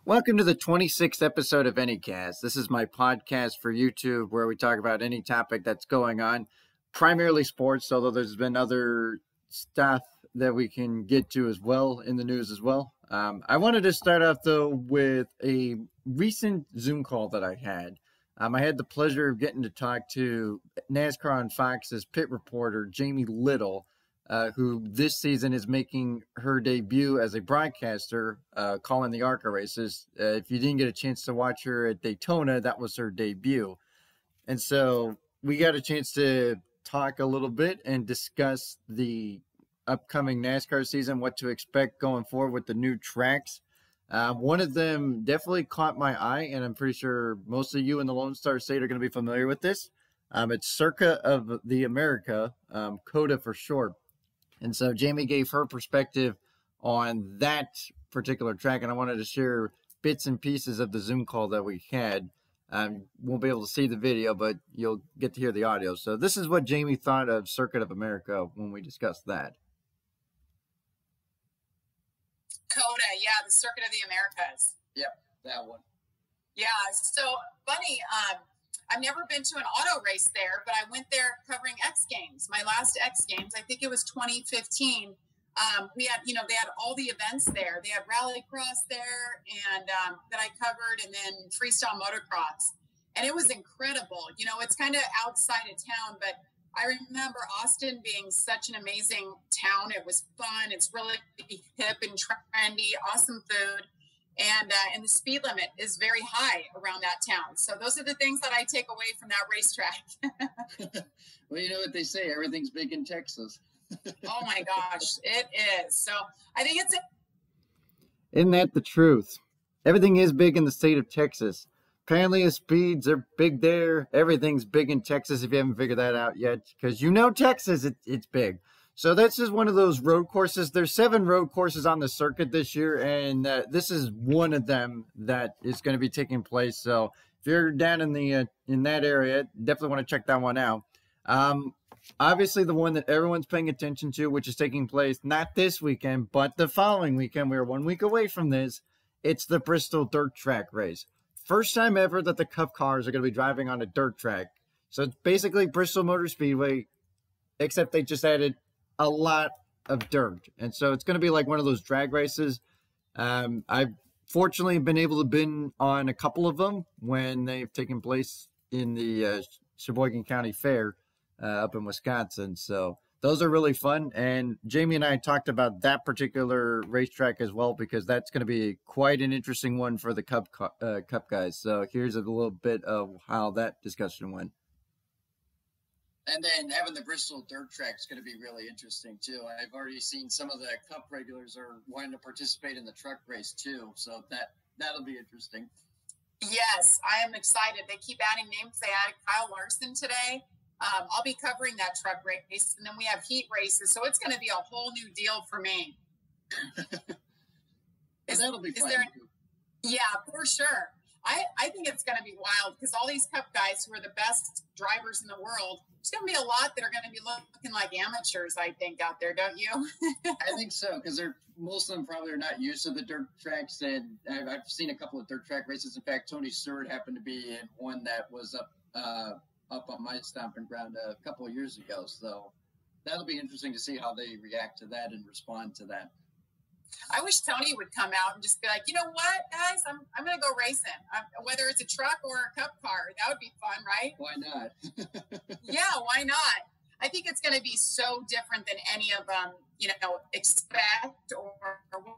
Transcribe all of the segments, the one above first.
Welcome to the 26th episode of Anycast. This is my podcast for YouTube where we talk about any topic that's going on, primarily sports, although there's been other stuff that we can get to as well in the news as well. I wanted to start off, though, with a recent Zoom call that I had. I had the pleasure of getting to talk to NASCAR on Fox's pit reporter, Jamie Little, who this season is making her debut as a broadcaster, calling the ARCA races. If you didn't get a chance to watch her at Daytona, that was her debut. And so we got a chance to talk a little bit and discuss the upcoming NASCAR season, what to expect going forward with the new tracks. One of them definitely caught my eye, and I'm pretty sure most of you in the Lone Star State are going to be familiar with this. It's Ncaa of the America, COTA for short. And so Jamie gave her perspective on that particular track, and I wanted to share bits and pieces of the Zoom call that we had. Won't be able to see the video, but you'll get to hear the audio. So this is what Jamie thought of Circuit of America when we discussed that. COTA, yeah, the Circuit of the Americas. Yep, that one. Yeah, so funny. I've never been to an auto race there, but I went there covering X Games. My last X Games, I think it was 2015. We had, they had all the events there. They had Rallycross there, and that I covered, and then freestyle motocross, and it was incredible. It's kind of outside of town, but I remember Austin being such an amazing town. It was fun. It's really hip and trendy, awesome food. And the speed limit is very high around that town. So those are the things that I take away from that racetrack. Well, you know what they say, everything's big in Texas. Oh my gosh, it is. So I think Isn't that the truth? Everything is big in the state of Texas. Apparently the speeds are big there. Everything's big in Texas if you haven't figured that out yet. Because Texas, it's big. So this is one of those road courses. There's 7 road courses on the circuit this year, and this is one of them that is going to be taking place. So if you're down in the in that area, definitely want to check that one out. Obviously, the one that everyone's paying attention to, which is taking place not this weekend, but the following weekend. We're 1 week away from this. It's the Bristol dirt track race. First time ever that the Cup cars are going to be driving on a dirt track. So it's basically Bristol Motor Speedway, except they just added a lot of dirt. And so it's going to be like one of those drag races. I've fortunately been able to been on a couple of them when they've taken place in the Sheboygan County Fair up in Wisconsin. So those are really fun. And Jamie and I talked about that particular racetrack as well, because that's going to be quite an interesting one for the Cup guys. So here's a little bit of how that discussion went. And then having the Bristol dirt track is going to be really interesting, too. I've already seen some of the Cup regulars are wanting to participate in the truck race, too. So that'll be interesting. Yes, I am excited. They keep adding names. They added Kyle Larson today. I'll be covering that truck race. And then we have heat races. So it's going to be a whole new deal for me. That'll be fun. Yeah, for sure. I think it's going to be wild because all these Cup guys who are the best drivers in the world, there's going to be a lot that are going to be looking like amateurs, I think, out there, don't you? I think so, because most of them probably are not used to the dirt tracks. And I've seen a couple of dirt track races. In fact, Tony Stewart happened to be in one that was up on my stomping ground a couple of years ago. So that'll be interesting to see how they react to that and respond to that. I wish Tony would come out and just be like, you know what, guys, I'm going to go racing. Whether it's a truck or a Cup car, that would be fun, right? Why not? Yeah, why not? I think it's going to be so different than any of them, expect or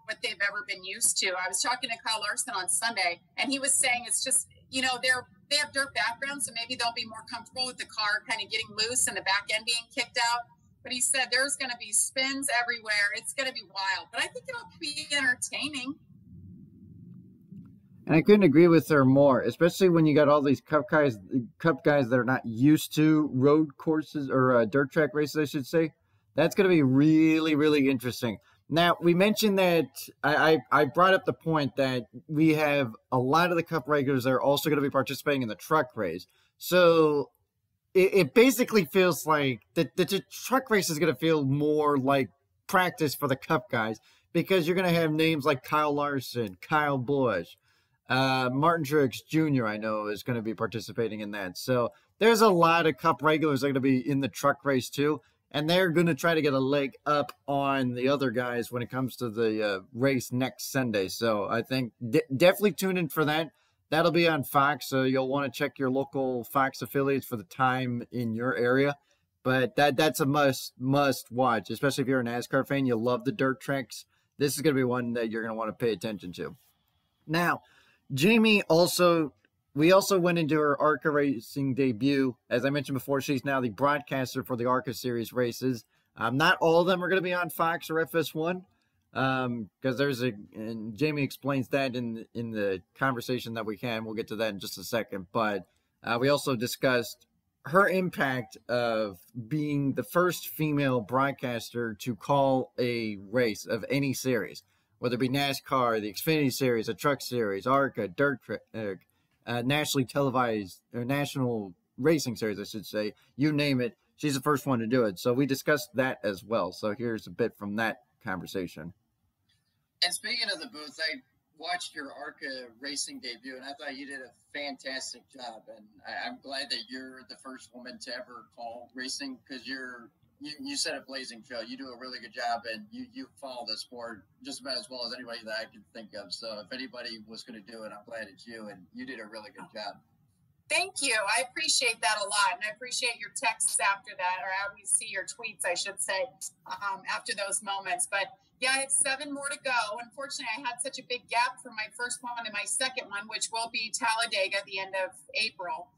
what they've ever been used to. I was talking to Kyle Larson on Sunday, and he was saying it's just, they have dirt backgrounds, so maybe they'll be more comfortable with the car kind of getting loose and the back end being kicked out. But he said there's going to be spins everywhere. It's going to be wild. But I think it'll be entertaining. And I couldn't agree with her more, especially when you got all these Cup guys that are not used to road courses or dirt track races, I should say. That's going to be really, really interesting. Now, we mentioned that I brought up the point that we have a lot of the Cup regulars that are also going to be participating in the truck race. So it basically feels like the truck race is going to feel more like practice for the Cup guys, because you're going to have names like Kyle Larson, Kyle Busch, Martin Truex Jr., I know, is going to be participating in that. So there's a lot of Cup regulars that are going to be in the truck race too. And they're going to try to get a leg up on the other guys when it comes to the race next Sunday. So I think definitely tune in for that. That'll be on Fox, so you'll want to check your local Fox affiliates for the time in your area. But that's a must watch, especially if you're a NASCAR fan. You love the dirt tracks. This is going to be one that you're going to want to pay attention to. Now, Jamie we also went into her ARCA racing debut. As I mentioned before, she's now the broadcaster for the ARCA series races. Not all of them are going to be on Fox or FS1, because and Jamie explains that in the conversation that we can. We'll get to that in just a second. But we also discussed her impact of being the first female broadcaster to call a race of any series, whether it be NASCAR, the Xfinity Series, a Truck Series, ARCA, Dirt nationally televised, or National Racing Series, I should say. You name it, she's the first one to do it. So we discussed that as well. So here's a bit from that conversation. And speaking of the booth, I watched your ARCA racing debut, and I thought you did a fantastic job. And I'm glad that you're the first woman to ever call racing, because you set a blazing trail. You do a really good job, and you follow the sport just about as well as anybody that I can think of. So if anybody was going to do it, I'm glad it's you, and you did a really good job. Thank you. I appreciate that a lot, and I appreciate your texts after that, or I always see your tweets, I should say, after those moments. But yeah, I have 7 more to go. Unfortunately, I had such a big gap from my first one and my second one, which will be Talladega at the end of April.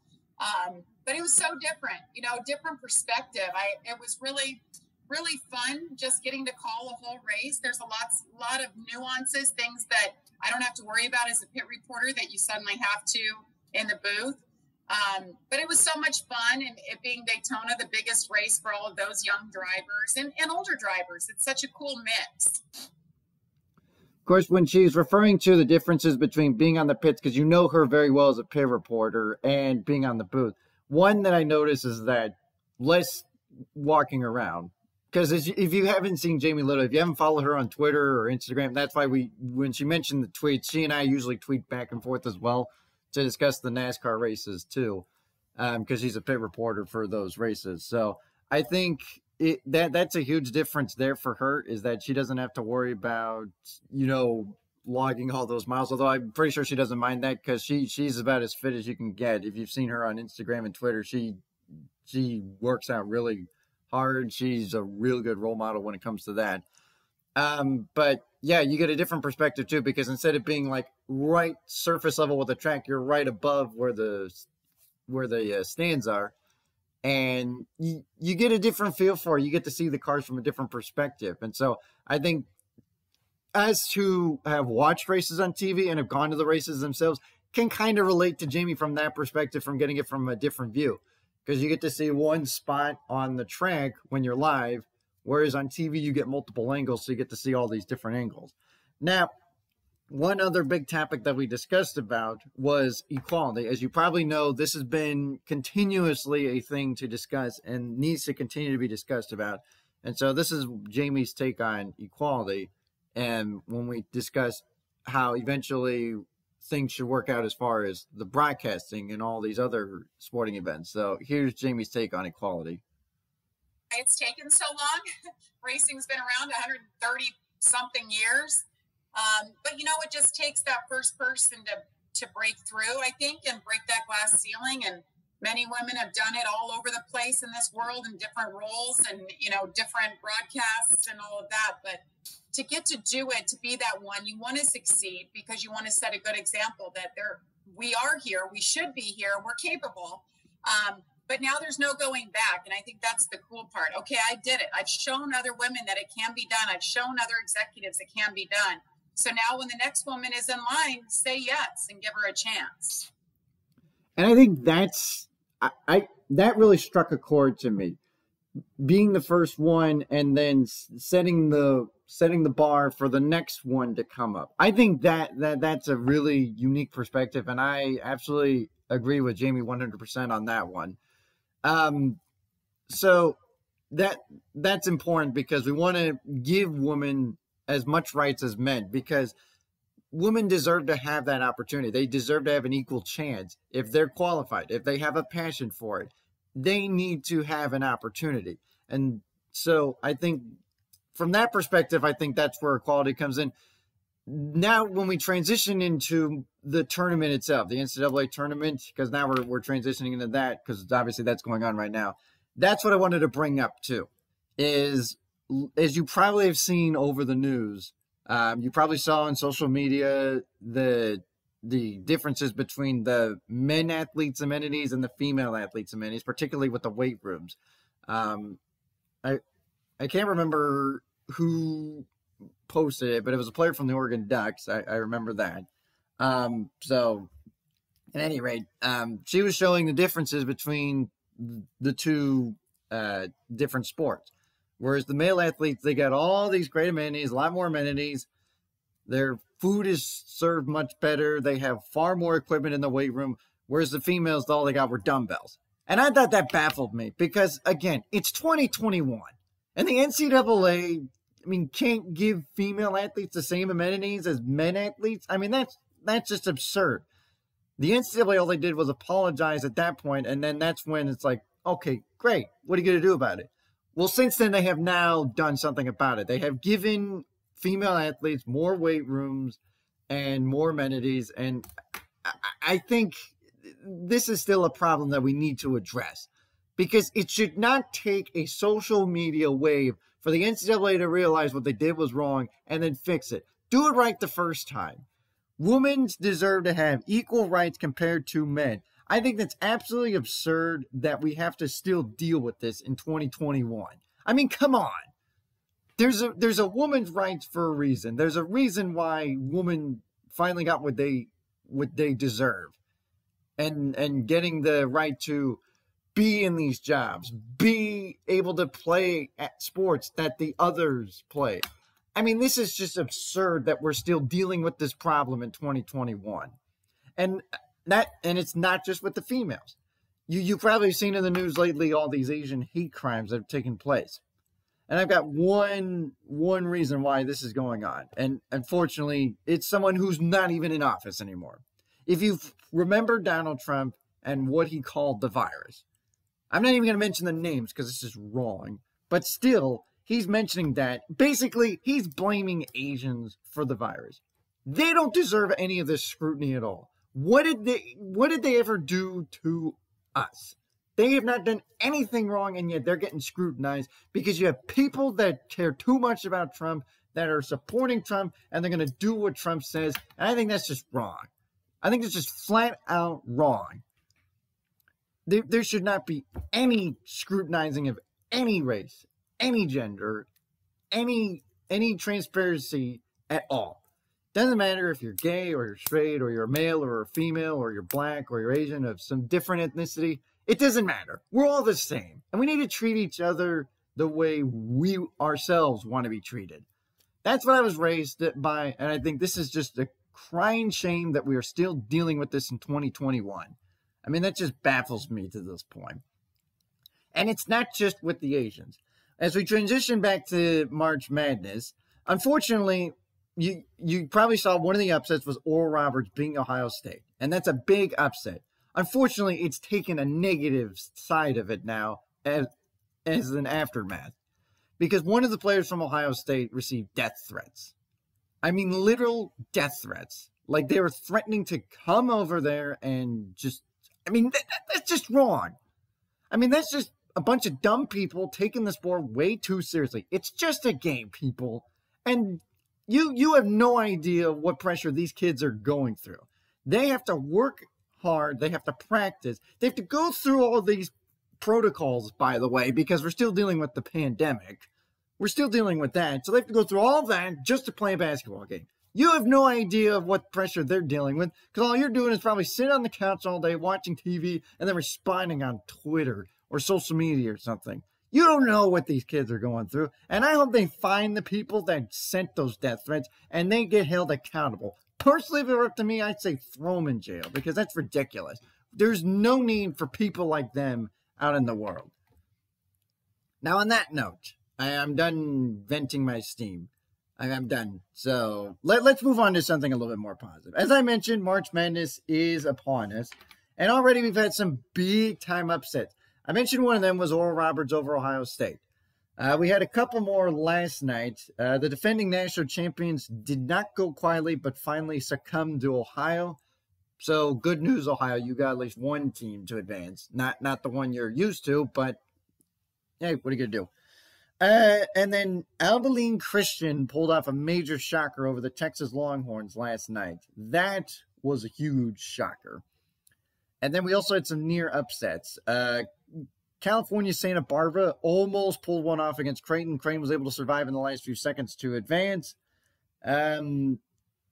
But it was so different, different perspective. It was really, really fun just getting to call a whole race. There's a lot of nuances, things that I don't have to worry about as a pit reporter that you suddenly have to in the booth. But it was so much fun, and it being Daytona, the biggest race for all of those young drivers and older drivers. It's such a cool mix. Of course, when she's referring to the differences between being on the pits, because you know her very well as a pit reporter, and being on the booth, one that I notice is that less walking around. Because if you haven't seen Jamie Little, if you haven't followed her on Twitter or Instagram, that's why when she mentioned the tweets, she and I usually tweet back and forth as well to discuss the NASCAR races too, because she's a pit reporter for those races. So I think that's a huge difference there for her, is that she doesn't have to worry about, logging all those miles. Although I'm pretty sure she doesn't mind that, because she's about as fit as you can get. If you've seen her on Instagram and Twitter, she works out really hard. She's a real good role model when it comes to that. But yeah, you get a different perspective too, because instead of being like right surface level with the track, you're right above where the stands are, and you get a different feel for it. You get to see the cars from a different perspective. And so I think us who have watched races on TV and have gone to the races themselves can kind of relate to Jamie from that perspective, from getting it from a different view, because you get to see one spot on the track when you're live, whereas on TV you get multiple angles, so you get to see all these different angles. Now, one other big topic that we discussed about was equality. As you probably know, this has been continuously a thing to discuss and needs to continue to be discussed about. And so this is Jamie's take on equality, and when we discuss how eventually things should work out as far as the broadcasting and all these other sporting events. So here's Jamie's take on equality. It's taken so long. Racing's been around 130 something years. But it just takes that first person to break through, I think, and break that glass ceiling. And many women have done it all over the place in this world in different roles and, different broadcasts and all of that. But to get to do it, to be that one, you want to succeed because you want to set a good example that we are here, we should be here, we're capable. But now there's no going back. And I think that's the cool part. Okay, I did it. I've shown other women that it can be done. I've shown other executives it can be done. So now when the next woman is in line, say yes and give her a chance. And I think that really struck a chord to me. Being the first one and then setting the bar for the next one to come up. I think that's a really unique perspective, and I absolutely agree with Jamie 100% on that one. So that's important, because we want to give women as much rights as men, because women deserve to have that opportunity. They deserve to have an equal chance. If they're qualified, if they have a passion for it, they need to have an opportunity. And so I think from that perspective, I think that's where equality comes in. Now, when we transition into the tournament itself, the NCAA tournament, because now we're transitioning into that, because obviously that's going on right now. That's what I wanted to bring up too, is as you probably have seen over the news, you probably saw on social media the differences between the men athletes' amenities and the female athletes' amenities, particularly with the weight rooms. I can't remember who posted it, but it was a player from the Oregon Ducks. I remember that. So at any rate, she was showing the differences between the two different sports. Whereas the male athletes, they got all these great amenities, a lot more amenities. Their food is served much better. They have far more equipment in the weight room. Whereas the females, all they got were dumbbells. And I thought that baffled me because, again, it's 2021. And the NCAA, I mean, can't give female athletes the same amenities as men athletes. I mean, that's just absurd. The NCAA, all they did was apologize at that point, and then that's when it's like, okay, great. What are you going to do about it? Well, since then, they have now done something about it. They have given female athletes more weight rooms and more amenities, and I think this is still a problem that we need to address because it should not take a social media wave for the NCAA to realize what they did was wrong and then fix it. Do it right the first time. Women deserve to have equal rights compared to men. I think that's absolutely absurd that we have to still deal with this in 2021. I mean, come on. There's a woman's rights for a reason. There's a reason why women finally got what they deserve. And getting the right to be in these jobs, be able to play at sports that the others play. I mean, this is just absurd that we're still dealing with this problem in 2021. And it's not just with the females. You've probably seen in the news lately all these Asian hate crimes that have taken place. And I've got one reason why this is going on. And unfortunately, it's someone who's not even in office anymore. If you remember Donald Trump and what he called the virus, I'm not even going to mention the names because it's just wrong. But still, he's mentioning that. Basically, he's blaming Asians for the virus. They don't deserve any of this scrutiny at all. What did they ever do to us? They have not done anything wrong, and yet they're getting scrutinized because you have people that care too much about Trump, that are supporting Trump, and they're going to do what Trump says. And I think that's just wrong. I think it's just flat out wrong. There should not be any scrutinizing of any race, any gender, any transparency at all. Doesn't matter if you're gay or you're straight or you're a male or a female or you're black or you're Asian of some different ethnicity. It doesn't matter. We're all the same. And we need to treat each other the way we ourselves want to be treated. That's what I was raised by. And I think this is just a crying shame that we are still dealing with this in 2021. I mean, that just baffles me to this point. And it's not just with the Asians. As we transition back to March Madness, unfortunately, you probably saw one of the upsets was Oral Roberts beating Ohio State. And that's a big upset. Unfortunately, it's taken a negative side of it now as an aftermath. Because one of the players from Ohio State received death threats. I mean, literal death threats. Like they were threatening to come over there and just, I mean, that's just wrong. I mean, that's just a bunch of dumb people taking the sport way too seriously. It's just a game, people. And you have no idea what pressure these kids are going through. They have to work hard. They have to practice. They have to go through all these protocols, by the way, because we're still dealing with the pandemic. We're still dealing with that. So they have to go through all that just to play a basketball game. You have no idea of what pressure they're dealing with because all you're doing is probably sitting on the couch all day watching TV and then responding on Twitter or social media or something. You don't know what these kids are going through. And I hope they find the people that sent those death threats and they get held accountable. Personally, if it were up to me, I'd say throw them in jail because that's ridiculous. There's no need for people like them out in the world. Now, on that note, I'm done venting my steam. I'm done. So let's move on to something a little bit more positive. As I mentioned, March Madness is upon us, and already we've had some big time upsets. I mentioned one of them was Oral Roberts over Ohio State. We had a couple more last night. The defending national champions did not go quietly, but finally succumbed to Ohio. So good news, Ohio. You got at least one team to advance. Not the one you're used to, but hey, what are you going to do? And then Abilene Christian pulled off a major shocker over the Texas Longhorns last night. That was a huge shocker. And then we also had some near upsets. California Santa Barbara almost pulled one off against Creighton. Creighton was able to survive in the last few seconds to advance.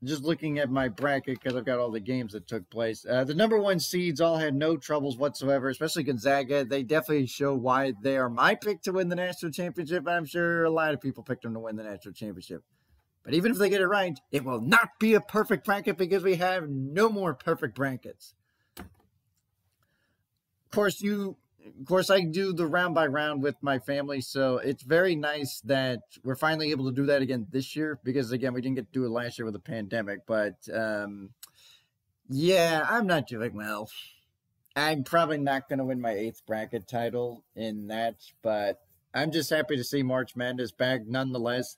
Just looking at my bracket because I've got all the games that took place. The number one seeds all had no troubles whatsoever, especially Gonzaga. They definitely show why they are my pick to win the national championship. I'm sure a lot of people picked them to win the national championship. But even if they get it right, it will not be a perfect bracket because we have no more perfect brackets. Of course, I do the round by round with my family, so it's very nice that we're finally able to do that again this year because, again, we didn't get to do it last year with the pandemic. But, yeah, I'm not doing well. I'm probably not going to win my 8th bracket title in that, but I'm just happy to see March Madness back nonetheless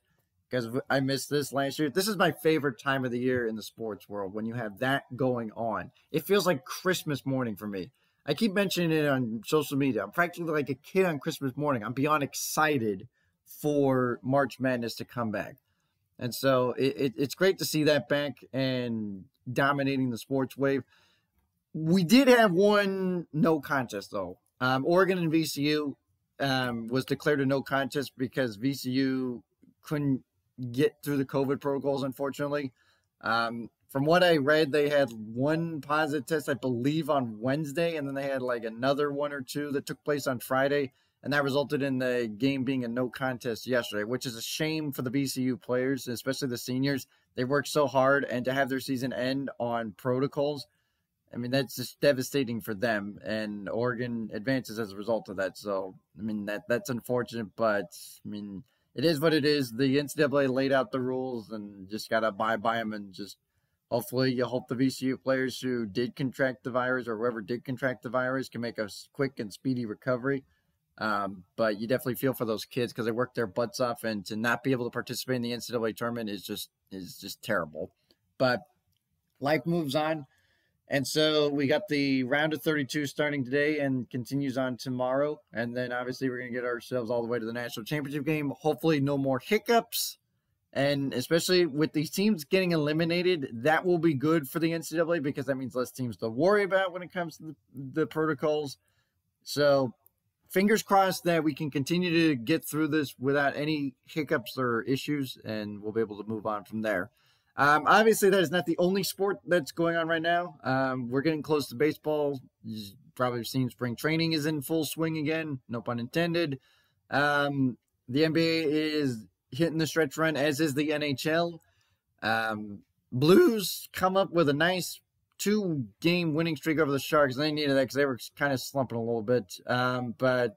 because I missed this last year. This is my favorite time of the year in the sports world when you have that going on. It feels like Christmas morning for me. I keep mentioning it on social media. I'm practically like a kid on Christmas morning. I'm beyond excited for March Madness to come back. And so it's great to see that back and dominating the sports wave. We did have one no contest, though. Oregon and VCU was declared a no contest because VCU couldn't get through the COVID protocols, unfortunately. From what I read, they had one positive test, I believe, on Wednesday, and then they had like another one or two that took place on Friday, and that resulted in the game being a no contest yesterday, which is a shame for the VCU players, especially the seniors. They worked so hard, and to have their season end on protocols, I mean, that's just devastating for them, and Oregon advances as a result of that. So, I mean, that's unfortunate, but, I mean, it is what it is. The NCAA laid out the rules and just got to abide by them and just hopefully, you hope the VCU players who did contract the virus or whoever did contract the virus can make a quick and speedy recovery. But you definitely feel for those kids because they worked their butts off, and to not be able to participate in the NCAA tournament is just terrible. But life moves on, and so we got the round of 32 starting today and continues on tomorrow. And then obviously we're going to get ourselves all the way to the national championship game. Hopefully, no more hiccups. And especially with these teams getting eliminated, that will be good for the NCAA because that means less teams to worry about when it comes to the protocols. So fingers crossed that we can continue to get through this without any hiccups or issues, and we'll be able to move on from there. Obviously, that is not the only sport that's going on right now. We're getting close to baseball. You've probably seen spring training is in full swing again. No pun intended. The NBA is hitting the stretch run, as is the NHL. Blues come up with a nice 2-game winning streak over the Sharks. They needed that because they were kind of slumping a little bit. But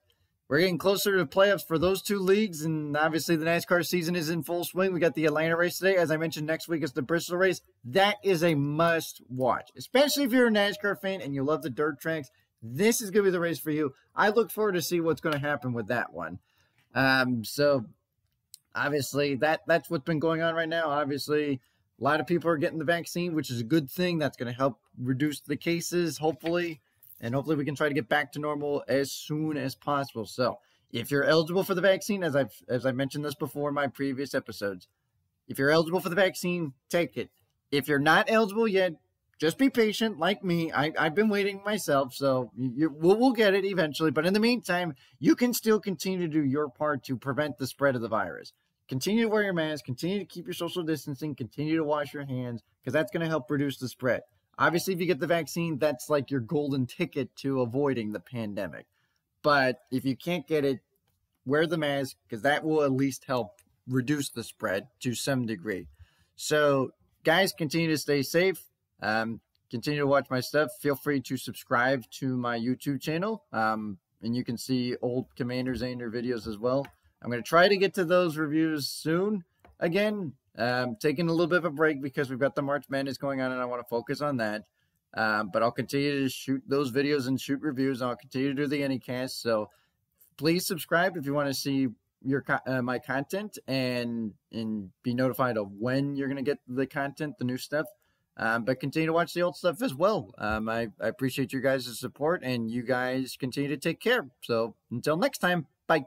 we're getting closer to playoffs for those two leagues, and obviously the NASCAR season is in full swing. We got the Atlanta race today. As I mentioned, next week is the Bristol race. That is a must-watch, especially if you're a NASCAR fan and you love the dirt tracks. This is going to be the race for you. I look forward to see what's going to happen with that one. So obviously, that's what's been going on right now. Obviously, a lot of people are getting the vaccine, which is a good thing. That's going to help reduce the cases, hopefully. And hopefully we can try to get back to normal as soon as possible. So if you're eligible for the vaccine, as I mentioned this before in my previous episodes, if you're eligible for the vaccine, take it. If you're not eligible yet, just be patient like me. I've been waiting myself, so we'll get it eventually. But in the meantime, you can still continue to do your part to prevent the spread of the virus. Continue to wear your mask, continue to keep your social distancing, continue to wash your hands, because that's going to help reduce the spread. Obviously, if you get the vaccine, that's like your golden ticket to avoiding the pandemic. But if you can't get it, wear the mask, because that will at least help reduce the spread to some degree. So, guys, continue to stay safe. Continue to watch my stuff. Feel free to subscribe to my YouTube channel. And you can see old Commander Zander videos as well. I'm going to try to get to those reviews soon. again, taking a little bit of a break because we've got the March Madness going on and I want to focus on that. But I'll continue to shoot those videos and shoot reviews. I'll continue to do the Anycast. So please subscribe if you want to see my content and be notified of when you're going to get the content, the new stuff. But continue to watch the old stuff as well. I appreciate you guys' support, and you guys continue to take care. So until next time, bye.